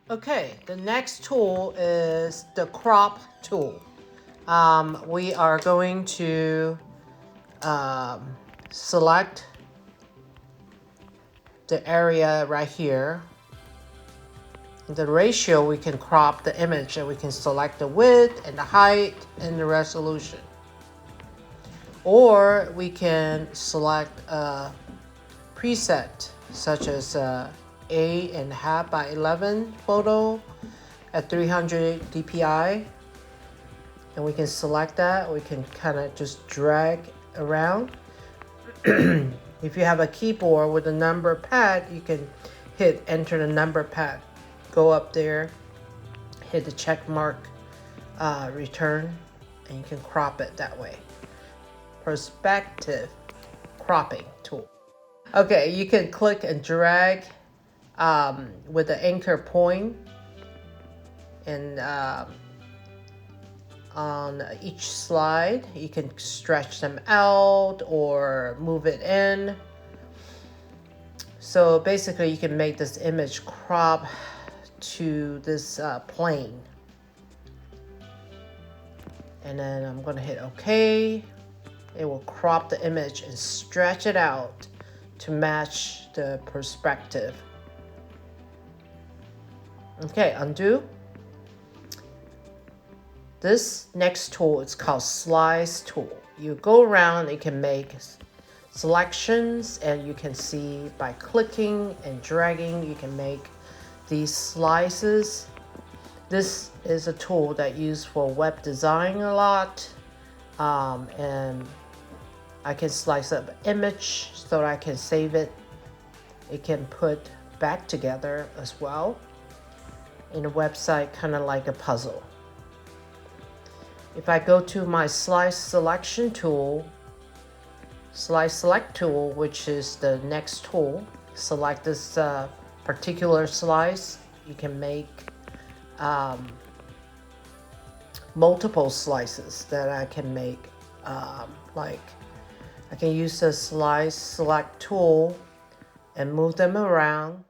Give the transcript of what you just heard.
Okay, the next tool is the crop tool. We are going to select the area right here. The ratio, we can crop the image and we can select the width and the height and the resolution. Or we can select a preset such as 8.5 by 11 photo at 300 dpi, and we can select that. We can kind of just drag around. If you have a keyboard with a number pad, you can hit enter the number pad, go up there, hit the check mark, return, and you can crop it that way. Perspective cropping tool. Okay, you can click and drag with the anchor point and on each slide. You can stretch them out or move it in. So basically you can make this image crop to this plane. And then I'm going to hit OK. It will crop the image and stretch it out to match the perspective. Okay, undo. This next tool is called Slice tool. You go around, you can make selections, and you can see by clicking and dragging, you can make these slices. This is a tool that used for web design a lot, and I can slice up an image so I can save it. It can put back together as well in a website, kind of like a puzzle. If I go to my slice selection tool, slice select tool, which is the next tool, select this particular slice. You can make multiple slices that I can make. Like I can use the slice select tool and move them around